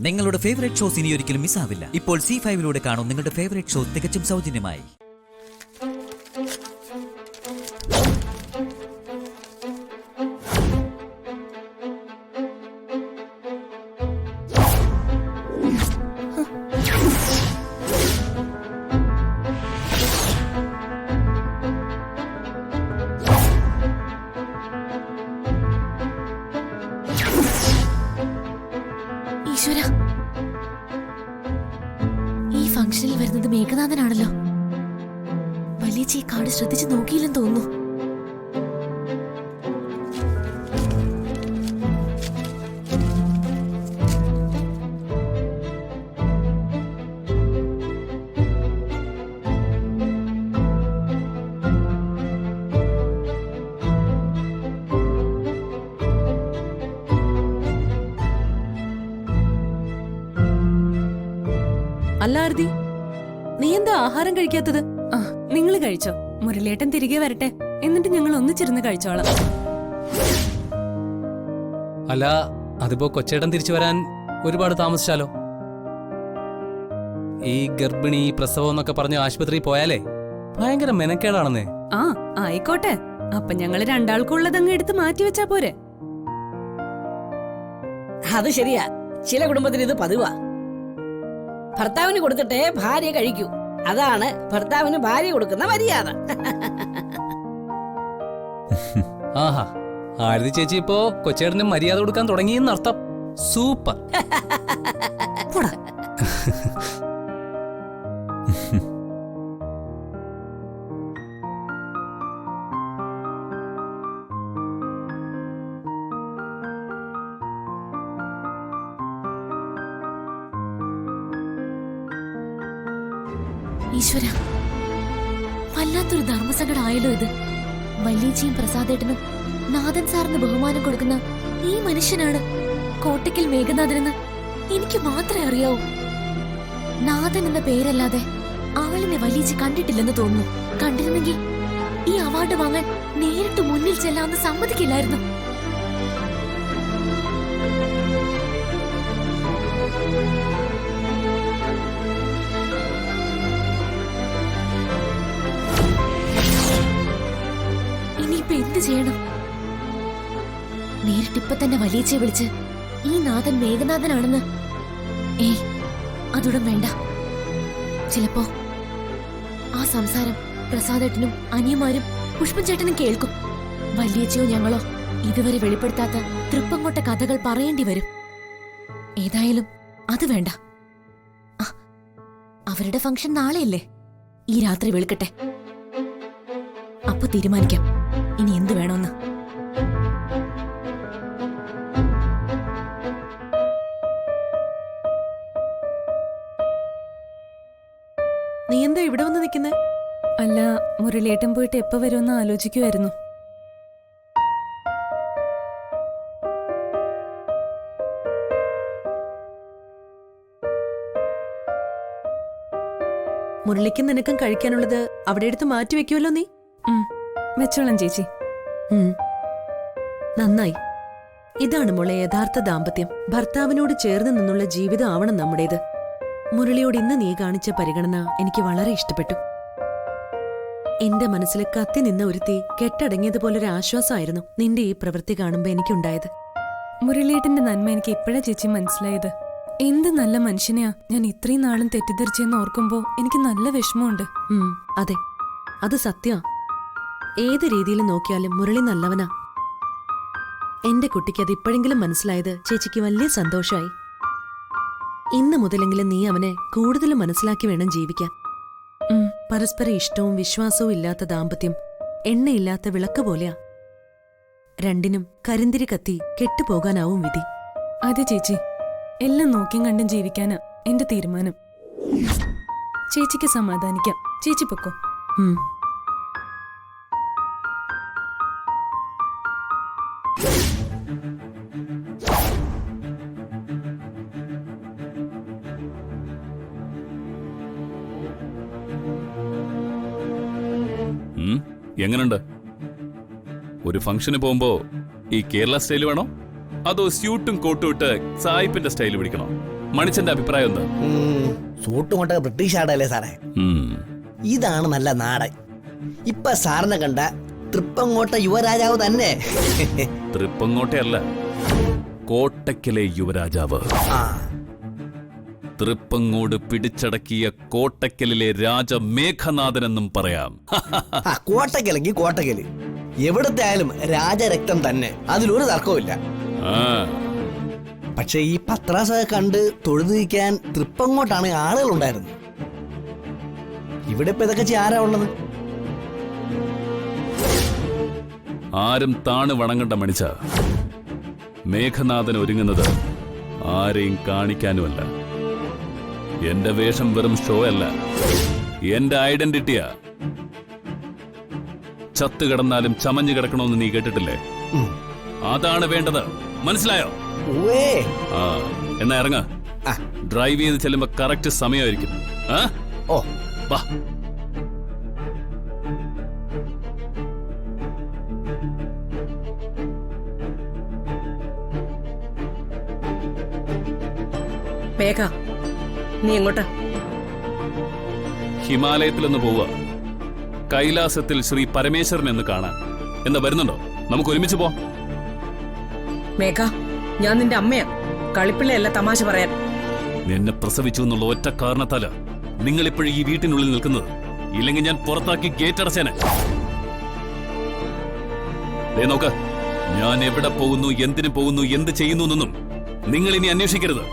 നിങ്ങളുടെ favourite shows ഇനി ഒരിക്കലും മിസ്സാവില്ല. ഇപ്പോൾ C5 കാണും നിങ്ങളുടെ ഫേവറേറ്റ് ഷോ തികച്ചും സൗജന്യമായി. ഈ ഫംഗ്ഷനിൽ വരുന്നത് മേഘനാഥനാണല്ലോ. വലിയ കാർഡ് ശ്രദ്ധിച്ചു നോക്കിയില്ലെന്ന് തോന്നുന്നു. അല്ല ആർതി, നീ എന്താ ആഹാരം കഴിക്കാത്തത്? നിങ്ങൾ കഴിച്ചോ? മുരളിയേട്ടൻ തിരികെ വരട്ടെ, എന്നിട്ട് ഞങ്ങൾ ഒന്നിച്ചിരുന്ന് കഴിച്ചോളാം. അല്ല, അതിപ്പോ കൊച്ചേട്ടൻ തിരിച്ചു വരാൻ ഒരുപാട് താമസിച്ചാലോ? ഈ ഗർഭിണി പ്രസവം എന്നൊക്കെ പറഞ്ഞ് ആശുപത്രിയിൽ പോയാലേ ഭയങ്കര മെനക്കേടാണെന്നേ. ആ ആയിക്കോട്ടെ, അപ്പൊ ഞങ്ങള് രണ്ടാൾക്കുള്ളതങ്ങ് എടുത്ത് മാറ്റി വെച്ചാ പോരെ? അത് ശരിയാ, ചില കുടുംബത്തിന് ഇത് പതിവാ. ഭർത്താവിന് കൊടുത്തിട്ടേ ഭാര്യ കഴിക്കൂ. അതാണ് ഭർത്താവിന് ഭാര്യ കൊടുക്കുന്ന മര്യാദ. ആഹാ, ആരതി ചേച്ചി ഇപ്പോ കൊച്ചേട്ടന് മര്യാദ കൊടുക്കാൻ തുടങ്ങിയെന്നർത്ഥം. സൂപ്പർ. ഈശ്വര, വല്ലാത്തൊരു ധർമ്മസങ്കടം ആയല്ലോ ഇത്. വല്യേച്ചിയും പ്രസാദേട്ടനും നാഥൻ സാറിന് ബഹുമാനം കൊടുക്കുന്ന ഈ മനുഷ്യനാണ് കോട്ടയ്ക്കൽ മേഘനാഥനെന്ന് എനിക്ക് മാത്രമേ അറിയാവൂ. നാഥൻ എന്ന പേരല്ലാതെ ആളിനെ വല്യേച്ചി കണ്ടിട്ടില്ലെന്ന് തോന്നുന്നു. കണ്ടിരുന്നെങ്കിൽ ഈ അവാർഡ് വാങ്ങാൻ നേരിട്ട് മുന്നിൽ ചെല്ലാമെന്ന് സമ്മതിക്കില്ലായിരുന്നു. ഇനിയിപ്പൊ എന്ത് ചെയ്യണം? നേരിട്ടിപ്പൊ തന്നെ വലിയച്ചയെ വിളിച്ച് ഈ നാഥൻ മേഘനാഥനാണെന്ന് അതുടൻ വേണ്ട. ചിലപ്പോ ആ സംസാരം പ്രസാദേട്ടനും അനിയന്മാരും പുഷ്പൻ ചേട്ടനും കേൾക്കും. വലിയച്ചയോ ഞങ്ങളോ ഇതുവരെ വെളിപ്പെടുത്താത്ത തൃപ്പംകൊട്ട കഥകൾ പറയേണ്ടി വരും. ഏതായാലും അത് വേണ്ട. അവരുടെ ഫംഗ്ഷൻ നാളെയല്ലേ? ഈ രാത്രി വിളിക്കട്ടെ, അപ്പൊ തീരുമാനിക്കാം ഇനി എന്ത് വേണമെന്ന്. നീ എന്താ ഇവിടെ വന്ന് നിൽക്കുന്നേ? അല്ല, മുരളിയേട്ടൻ പോയിട്ട് എപ്പോ വരുമെന്ന് ആലോചിക്കുമായിരുന്നു. മുരളിക്കും നിനക്കും കഴിക്കാനുള്ളത് അവിടെ എടുത്ത് മാറ്റി വെക്കുമല്ലോ നീ. വെച്ചോളാം ചേച്ചി. നന്നായി. ഇതാണ് മോളെ യഥാർത്ഥ ദാമ്പത്യം. ഭർത്താവിനോട് ചേർന്ന് നിന്നുള്ള ജീവിതം ആവണം നമ്മുടേത്. മുരളിയോട് ഇന്ന് നീ കാണിച്ച പരിഗണന എനിക്ക് വളരെ ഇഷ്ടപ്പെട്ടു. എന്റെ മനസ്സിൽ കത്തി നിന്ന ഒരു തീ കെട്ടടങ്ങിയതുപോലൊരു ആശ്വാസമായിരുന്നു നിന്റെ ഈ പ്രവൃത്തി കാണുമ്പോ എനിക്കുണ്ടായത്. മുരളിയേട്ടന്റെ നന്മ എനിക്ക് ഇപ്പോഴാ ചേച്ചി മനസ്സിലായത്. എന്ത് നല്ല മനുഷ്യനെയാ ഞാൻ ഇത്രയും നാളും തെറ്റിദ്ധരിച്ചെന്ന് ഓർക്കുമ്പോ എനിക്ക് നല്ല വിഷമമുണ്ട്. അതെ, അത് സത്യ. ഏത് രീതിയിൽ നോക്കിയാലും മുരളി നല്ലവനാ. എന്റെ കുട്ടിക്ക് അത് ഇപ്പോഴെങ്കിലും മനസ്സിലായത് ചേച്ചിക്ക് വലിയ സന്തോഷമായി. ഇന്ന് മുതലെങ്കിലും നീ അവനെ കൂടുതൽ മനസ്സിലാക്കി വേണം ജീവിക്കാൻ. പരസ്പര ഇഷ്ടവും വിശ്വാസവും ഇല്ലാത്ത ദാമ്പത്യം എണ്ണയില്ലാത്ത വിളക്ക് പോലെയാ. രണ്ടിനും കരിന്തിരി കത്തി കെട്ടുപോകാനാവും വിധി. അതെ ചേച്ചി, എല്ലാം നോക്കിയും കണ്ടും ജീവിക്കാനാ എന്റെ തീരുമാനം. ചേച്ചിക്ക് സമാധാനിക്കാം. ചേച്ചി പൊക്കോ. എങ്ങനുണ്ട്? ഒരു ഫംഗ്ഷന് പോകുമ്പോ ഈ കേരള സ്റ്റൈൽ വേണോ അതോ സ്യൂട്ടും കോട്ടും ഇട്ട് സായിപ്പിന്റെ സ്റ്റൈൽ പിടിക്കണോ? മണിച്ചന്റെ അഭിപ്രായം എന്താ? സൂട്ടുകൊണ്ടൊക്കെ ബ്രിട്ടീഷ് ആടല്ലേ സാറേ? ഉം. ഇതാണ് നല്ല നാടൻ. ഇപ്പൊ സാറിനെ കണ്ട തൃപ്പങ്ങോട്ട യുവരാജാവ് തന്നെ. തൃപ്പങ്ങോട്ടയല്ല, കോട്ടയ്ക്കലെ യുവരാജാവ്. ആ, തൃപ്പങ്ങോട് പിടിച്ചടക്കിയ കോട്ടയ്ക്കലിലെ രാജമേഘനാഥൻ എന്നും പറയാം. ആ, കോട്ടയ്ക്കലെങ്കിൽ കോട്ടയ്ക്കല്. എവിടത്തെ ആയാലും രാജരക്തം തന്നെ, അതിലൊരു തർക്കവുമില്ല. ആ, പക്ഷെ ഈ പത്രാസൊക്കെ കണ്ട് തൊഴുതു നിൽക്കാൻ തൃപ്പങ്ങോട്ടാണ് ആളുകൾ ഉണ്ടായിരുന്നത്. ഇവിടെ ഇപ്പൊ ഇതൊക്കെ ആരാ ഉള്ളത്? ആരും താണ് വണങ്ങണ്ട മണിച്ച. മേഘനാഥൻ ഒരുങ്ങുന്നത് ആരെയും കാണിക്കാനുമല്ല. എന്റെ വേഷം വെറും ഷോ അല്ല, എന്റെ ഐഡന്റിറ്റിയാ. ചത്തു കിടന്നാലും ചമഞ്ഞു കിടക്കണമെന്ന് നീ കേട്ടിട്ടില്ലേ? അതാണ് വേണ്ടത്, മനസ്സിലായോ? ഉവ്വേ. ആ, എന്നാ ഇറങ്ങ. ആ. ഡ്രൈവ് ചെയ്ത് ചെല്ലുമ്പോ കറക്റ്റ് സമയമായിരിക്കും. ആ, ഓ, വാ. മേഘ, നീ എങ്ങോട്ടാ? ഹിമാലയത്തിലൊന്ന് പോവുക. കൈലാസത്തിൽ ശ്രീ പരമേശ്വരൻ എന്ന് കാണാൻ. എന്താ വരുന്നുണ്ടോ? നമുക്ക് ഒരുമിച്ച് പോ. മേഘ, ഞാൻ നിന്റെ അമ്മയാ, കളിപ്പിള്ളയല്ല തമാശ പറയാൻ. നിന്നെ പ്രസവിച്ചു എന്നുള്ള ഒറ്റ കാരണത്താല് നിങ്ങൾ ഇപ്പോഴും ഈ വീട്ടിനുള്ളിൽ നിൽക്കുന്നത്. ഇല്ലെങ്കിൽ ഞാൻ പുറത്താക്കി ഗേറ്റ് അടച്ചേനെ. ദേ നോക്ക്, ഞാൻ എവിടെ പോകുന്നു, എന്തിനു പോകുന്നു, എന്ത് ചെയ്യുന്നു എന്നൊന്നും നിങ്ങൾ ഇനി അന്വേഷിക്കരുത്.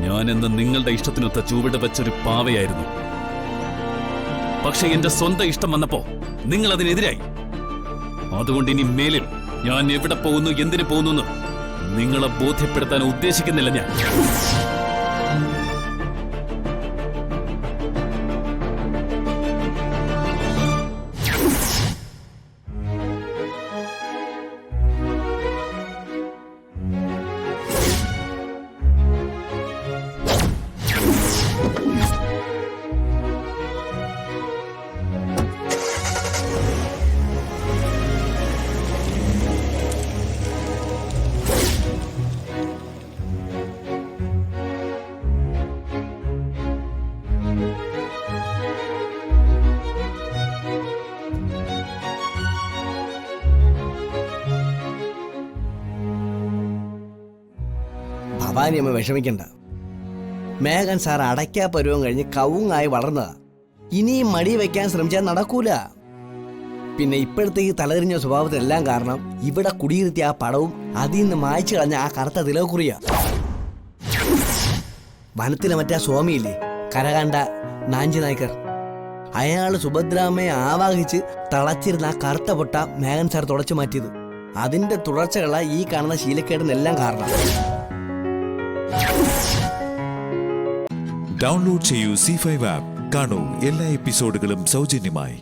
ഞാനെന്ന് നിങ്ങളുടെ ഇഷ്ടത്തിനൊത്ത ചുവട് വെച്ചൊരു പാവയായിരുന്നു. പക്ഷെ എന്റെ സ്വന്തം ഇഷ്ടം വന്നപ്പോ നിങ്ങൾ അതിനെതിരായി. അതുകൊണ്ട് ഇനി മേലിൽ ഞാൻ എവിടെ പോകുന്നു, എന്തിനു പോകുന്നു എന്ന് നിങ്ങളെ ബോധ്യപ്പെടുത്താൻ ഉദ്ദേശിക്കുന്നില്ല ഞാൻ. ഭവാനിയമ്മ വിഷമിക്കണ്ട. മേഘൻ സാർ അടയ്ക്കാ പരുവം കഴിഞ്ഞ് കവുങ്ങായി വളർന്നതാ. ഇനിയും മടി വെക്കാൻ ശ്രമിച്ചാൽ നടക്കൂല. പിന്നെ ഇപ്പോഴത്തെ ഈ തലതിരിഞ്ഞ സ്വഭാവത്തിനെല്ലാം കാരണം ഇവിടെ കുടിയിരുത്തിയ ആ പടവും അതിൽ നിന്ന് മായ്ച്ചു കളഞ്ഞ ആ കറുത്ത തിലകുറിയ. വനത്തിലെ മറ്റേ സ്വാമിയില്ലേ, കരകാണ്ട നാഞ്ചി നായ്ക്കർ, അയാള് സുഭദ്രാമ്മയെ ആവാഹിച്ച് തളച്ചിരുന്ന ആ കറുത്ത പൊട്ട മേഘൻ സാർ തുടച്ചു മാറ്റിയത്. അതിന്റെ തുടർച്ചകളാ ഈ കാണുന്ന ശീലക്കേടിനെല്ലാം കാരണം. ഡൗൺലോഡ് ചെയ്യൂ C5 ആപ്പ്. കാണൂ എല്ലാ എപ്പിസോഡുകളും സൗജന്യമായി.